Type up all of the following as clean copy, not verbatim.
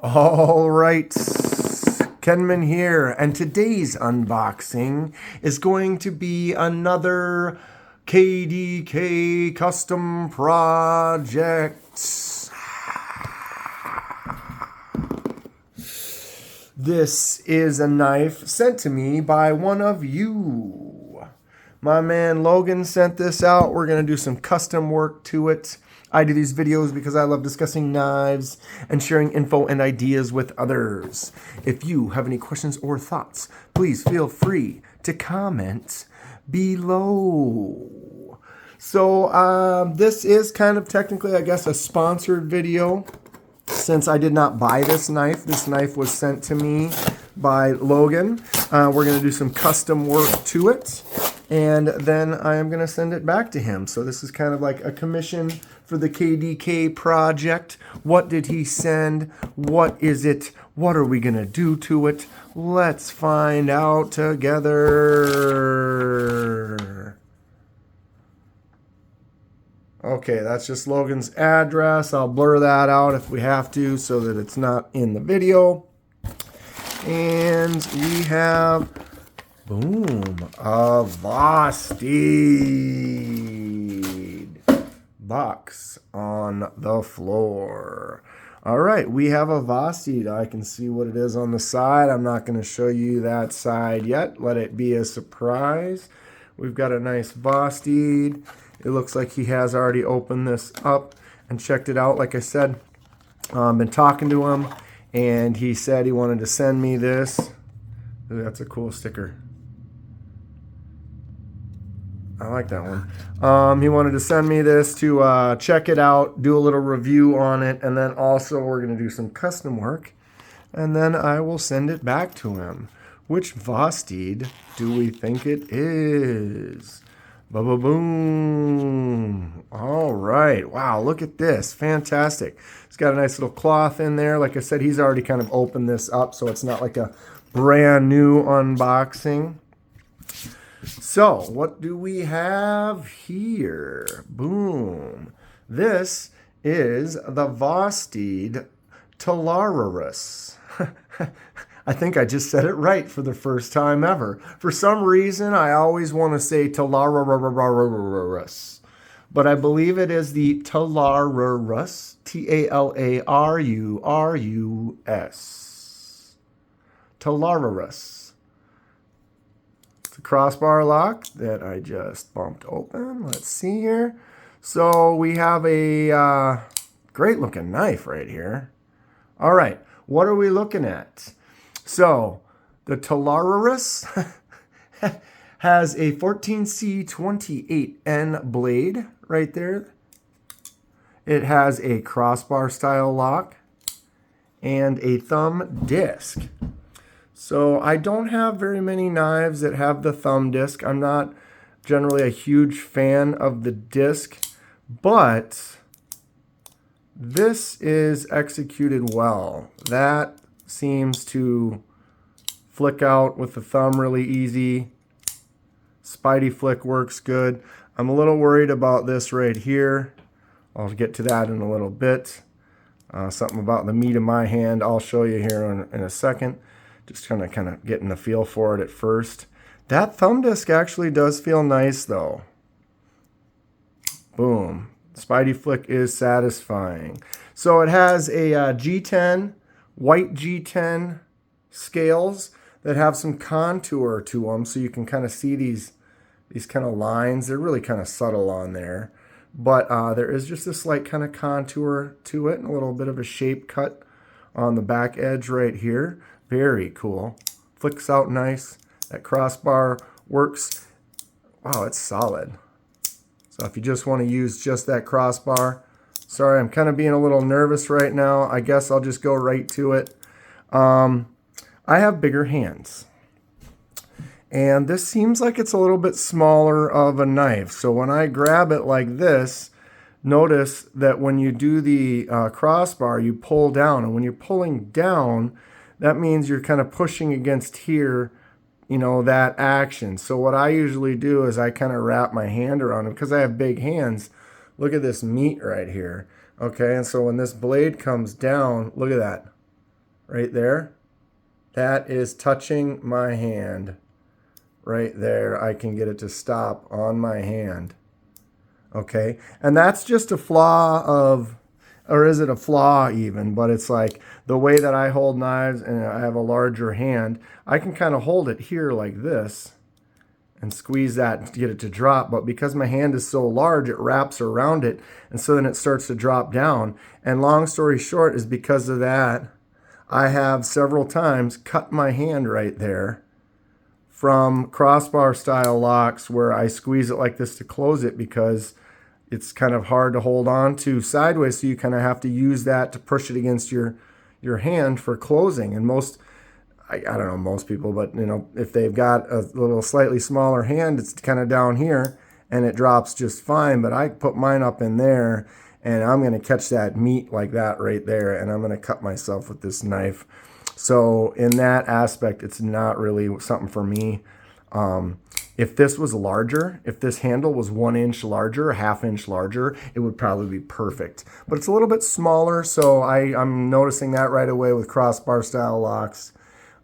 All right, Kenman here, and today's unboxing is going to be another KDK custom project. This is a knife sent to me by one of you. My man Logan sent this out. We're going to do some custom work to it. I do these videos because I love discussing knives and sharing info and ideas with others. If you have any questions or thoughts, please feel free to comment below. So this is kind of technically, I guess, a sponsored video since I did not buy this knife. This knife was sent to me by Logan. We're going to do some custom work to it, and then I am going to send it back to him. So this is kind of like a commission for the KDK project. What did he send? What is it? What are we going to do to it? Let's find out together. Okay, that's just Logan's address. I'll blur that out if we have to so that it's not in the video. And we have, boom, a Vosteed box on the floor. All right, we have a Vosteed. I can see what it is on the side. I'm not going to show you that side yet. Let it be a surprise. We've got a nice Vosteed. It looks like he has already opened this up and checked it out. Like I said, been talking to him, and he said he wanted to send me this. Ooh, that's a cool sticker. I like that one. He wanted to send me this to check it out, do a little review on it, and then also we're going to do some custom work, and then I will send it back to him. Which Vosteed do we think it is? Ba-ba-boom. All right. Wow, look at this. Fantastic. It's got a nice little cloth in there. Like I said, he's already kind of opened this up, so it's not like a brand new unboxing. So, what do we have here? Boom. This is the Vosteed Talarurus. I think I just said it right for the first time ever. For some reason, I always want to say Talarurus, but I believe it is the Talarurus, Talarurus. Talarurus. It's a crossbar lock that I just bumped open. Let's see here. So we have a great looking knife right here. All right, what are we looking at? So, the Talarurus has a 14C28N blade right there. It has a crossbar style lock and a thumb disc. So, I don't have very many knives that have the thumb disc. I'm not generally a huge fan of the disc, but this is executed well. That seems to flick out with the thumb really easy. Spidey flick works good. I'm a little worried about this right here. I'll get to that in a little bit. Something about the meat of my hand I'll show you here in a second. Just kind of getting the feel for it at first. That thumb disc actually does feel nice though. Boom. Spidey flick is satisfying. So it has a G10, white G10 scales that have some contour to them, so you can kind of see these kind of lines. They're really kind of subtle on there, but there is just a slight kind of contour to it and a little bit of a shape cut on the back edge right here. Very cool. Flicks out nice. That crossbar works. Wow, it's solid. So if you just want to use just that crossbar, sorry, I'm kind of being a little nervous right now. I guess I'll just go right to it. I have bigger hands, and this seems like it's a little bit smaller of a knife. So when I grab it like this, notice that when you do the crossbar, you pull down, and when you're pulling down, that means you're kind of pushing against here, you know, that action. So what I usually do is I kind of wrap my hand around it because I have big hands. Look at this meat right here. Okay, and so when this blade comes down, look at that. right there. That is touching my hand. Right there, I can get it to stop on my hand. Okay, and that's just a flaw of, or is it a flaw even, but it's like the way that I hold knives and I have a larger hand, I can kind of hold it here like this and squeeze that to get it to drop, but because my hand is so large, it wraps around it, and so then it starts to drop down. And long story short is because of that, I have several times cut my hand right there from crossbar style locks where I squeeze it like this to close it because it's kind of hard to hold on to sideways, so you kind of have to use that to push it against your hand for closing. And most, I don't know most people, but you know, if they've got a little slightly smaller hand, it's kind of down here and it drops just fine. But I put mine up in there and I'm going to catch that meat like that right there, and I'm going to cut myself with this knife. So in that aspect, it's not really something for me. If this was larger, if this handle was 1 inch larger, a ½ inch larger, it would probably be perfect. But it's a little bit smaller, so I'm noticing that right away with crossbar style locks.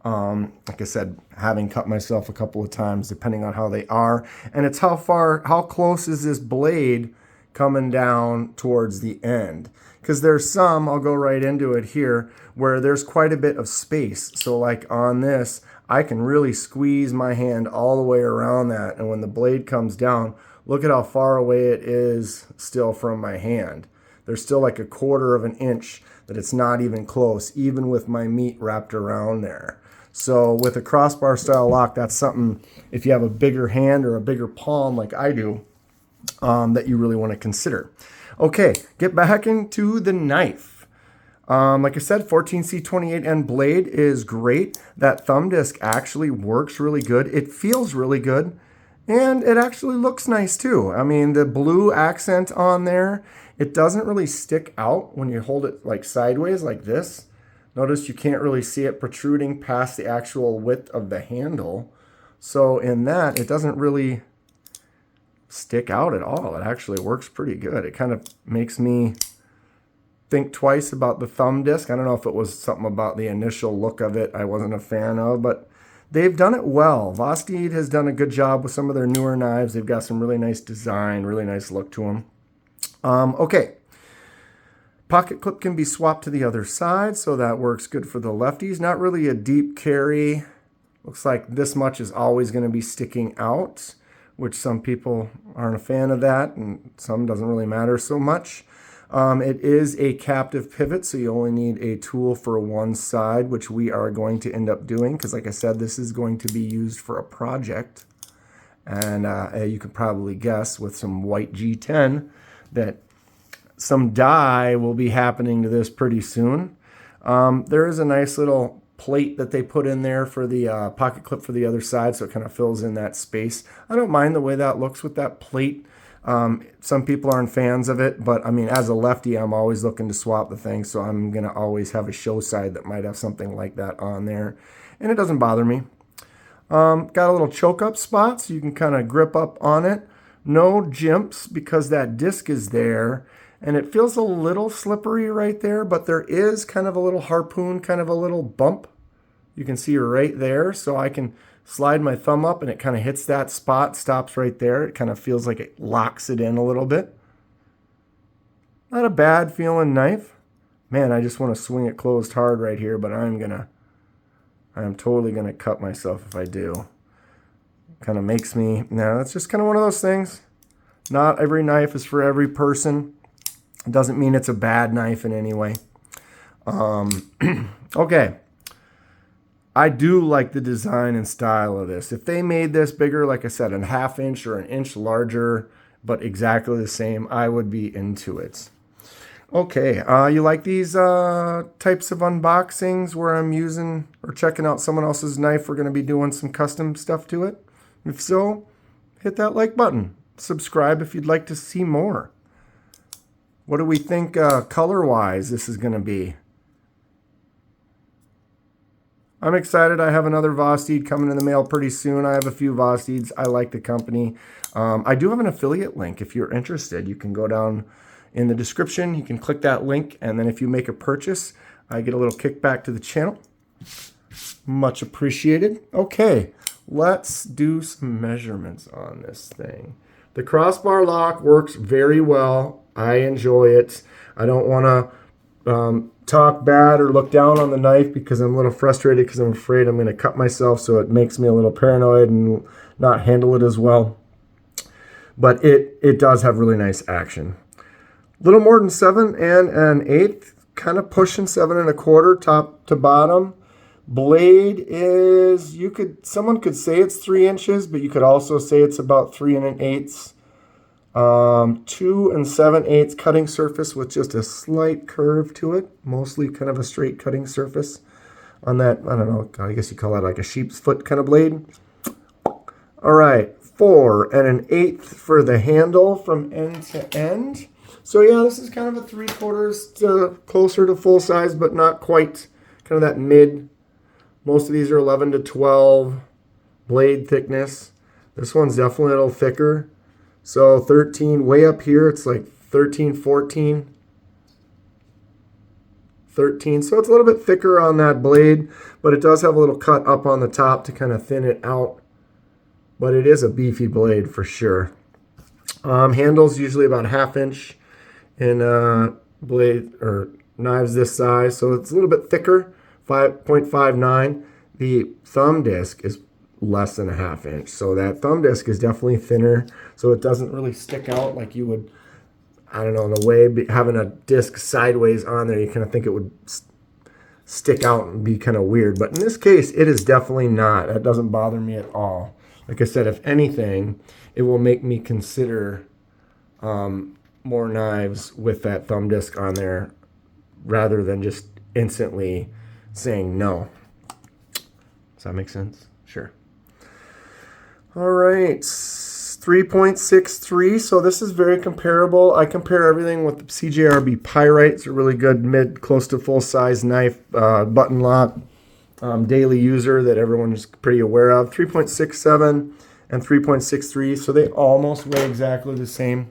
Like I said, having cut myself a couple of times, depending on how they are. And it's how close is this blade coming down towards the end. Because there's some, I'll go right into it here, where there's quite a bit of space. So like on this, I can really squeeze my hand all the way around that. And when the blade comes down, look at how far away it is still from my hand. There's still like 1/4 of an inch that it's not even close, even with my meat wrapped around there. So with a crossbar style lock, that's something, if you have a bigger hand or a bigger palm like I do, that you really want to consider. Okay, get back into the knife. Like I said, 14C28N blade is great. That thumb disc actually works really good. It feels really good, and it actually looks nice too. I mean, the blue accent on there, it doesn't really stick out when you hold it like sideways like this. Notice you can't really see it protruding past the actual width of the handle. So in that, it doesn't really stick out at all. It actually works pretty good. It kind of makes me think twice about the thumb disc. I don't know if it was something about the initial look of it I wasn't a fan of, but they've done it well. Vosteed has done a good job with some of their newer knives. They've got some really nice design, really nice look to them. Okay. Pocket clip can be swapped to the other side, so that works good for the lefties. Not really a deep carry. Looks like this much is always going to be sticking out, which some people aren't a fan of that, and some doesn't really matter so much. It is a captive pivot, so you only need a tool for one side, which we are going to end up doing, because like I said, this is going to be used for a project. And you could probably guess with some white G10 that some dye will be happening to this pretty soon. There is a nice little plate that they put in there for the pocket clip for the other side, so it kind of fills in that space. I don't mind the way that looks with that plate. Some people aren't fans of it, but I mean, as a lefty, I'm always looking to swap the thing, so I'm going to always have a show side that might have something like that on there, and it doesn't bother me. Got a little choke up spot, so you can kind of grip up on it. No jimps because that disc is there, and it feels a little slippery right there, but there is kind of a little harpoon, kind of a little bump. You can see right there, so I can slide my thumb up and it kind of hits that spot, stops right there. It kind of feels like it locks it in a little bit. Not a bad feeling knife. Man, I just want to swing it closed hard right here, but I'm totally gonna cut myself if I do. Kind of makes me, it's just kind of one of those things. Not every knife is for every person. It doesn't mean it's a bad knife in any way. Okay. I do like the design and style of this. If they made this bigger, like I said, a ½ inch or an inch larger, but exactly the same, I would be into it. Okay, you like these types of unboxings where I'm using or checking out someone else's knife? We're going to be doing some custom stuff to it. If so, hit that like button. Subscribe if you'd like to see more. What do we think color-wise this is going to be? I'm excited. I have another Vosteed coming in the mail pretty soon. I have a few Vosteeds. I like the company. I do have an affiliate link. If you're interested, you can go down in the description. You can click that link, and then if you make a purchase, I get a little kickback to the channel. Much appreciated. Okay, let's do some measurements on this thing. The crossbar lock works very well. I enjoy it. I don't want to talk bad or look down on the knife because I'm a little frustrated because I'm afraid I'm going to cut myself, so it makes me a little paranoid and not handle it as well. But it does have really nice action. A little more than 7 1/8, kind of pushing 7 1/4 top to bottom. Blade is, someone could say it's 3 inches, but you could also say it's about 3 1/8. 2 7/8 cutting surface with just a slight curve to it, mostly kind of a straight cutting surface on that. I don't know, I guess you call that like a sheep's foot kind of blade. All right, 4 1/8 for the handle from end to end. So yeah, this is kind of a 3/4 to closer to full size, but not quite, kind of that mid. Most of these are 11 to 12 blade thickness. This one's definitely a little thicker. So 13, way up here, it's like 13, 14, 13. So it's a little bit thicker on that blade, but it does have a little cut up on the top to kind of thin it out. But it is a beefy blade for sure. Handles usually about 1/2 inch in blade or knives this size. So it's a little bit thicker, 5.59. The thumb disc is less than 1/2 inch. So that thumb disc is definitely thinner. So it doesn't really stick out like you would, I don't know, in a way, having a disc sideways on there, you kind of think it would stick out and be kind of weird. But in this case, it is definitely not. That doesn't bother me at all. Like I said, if anything, it will make me consider more knives with that thumb disc on there rather than just instantly saying no. Does that make sense? Sure. All right, 3.63. So this is very comparable. I compare everything with the CJRB Pyrite. It's a really good mid, close to full size knife, button lock, daily user that everyone is pretty aware of. 3.67 and 3.63. So they almost weigh exactly the same.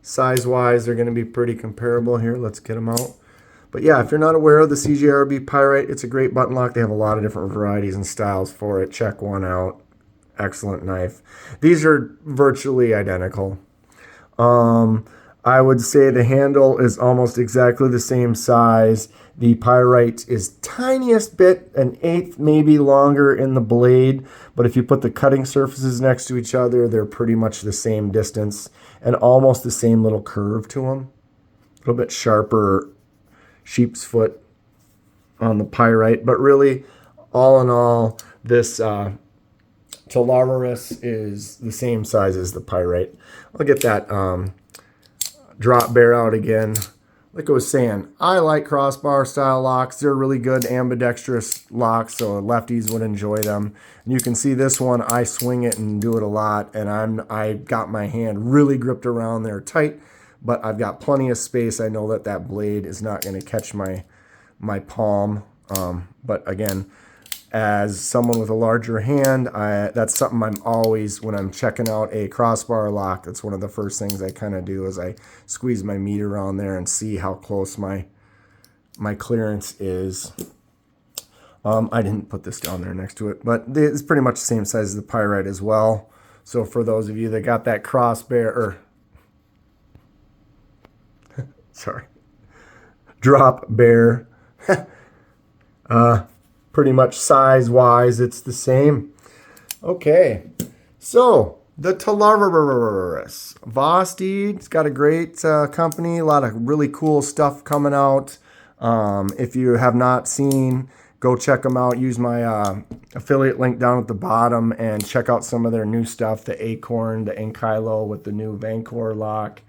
Size-wise, they're going to be pretty comparable here. Let's get them out. But yeah, if you're not aware of the CJRB Pyrite, it's a great button lock. They have a lot of different varieties and styles for it. Check one out. Excellent knife. These are virtually identical. I would say the handle is almost exactly the same size. The Pyrite is tiniest bit, 1/8 maybe longer in the blade. But if you put the cutting surfaces next to each other, they're pretty much the same distance and almost the same little curve to them. A little bit sharper sheep's foot on the Pyrite. But really, all in all, this Talarurus is the same size as the Pyrite. I'll get that drop bear out again. Like I was saying, I like crossbar style locks. They're really good ambidextrous locks, so lefties would enjoy them. And you can see this one, I swing it and do it a lot, and I got my hand really gripped around there tight, but I've got plenty of space. I know that that blade is not going to catch my palm. But again, as someone with a larger hand, that's something I'm always, when I'm checking out a crossbar lock, that's one of the first things I kind of do is I squeeze my meter on there and see how close my clearance is. I didn't put this down there next to it, but it's pretty much the same size as the Pyrite as well. So for those of you that got that drop bear, pretty much size-wise, it's the same. Okay, so the Talarurus. Vosteed's got a great company, a lot of really cool stuff coming out. If you have not seen, go check them out. Use my affiliate link down at the bottom and check out some of their new stuff, the Acorn, the Ankylo with the new Vancor lock.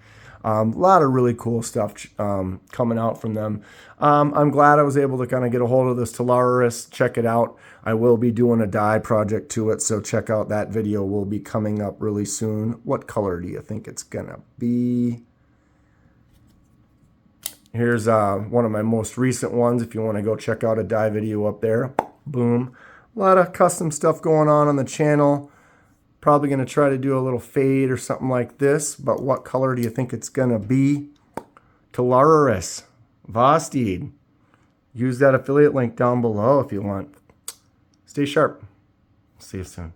A lot of really cool stuff coming out from them. I'm glad I was able to kind of get a hold of this Talarurus. Check it out. I will be doing a dye project to it, so check out that video. Will be coming up really soon. What color do you think it's going to be? Here's one of my most recent ones if you want to go check out a dye video up there. Boom. A lot of custom stuff going on the channel. Probably going to try to do a little fade or something like this, but what color do you think it's going to be? Talarurus, Vosteed. use that affiliate link down below if you want. Stay sharp. See you soon.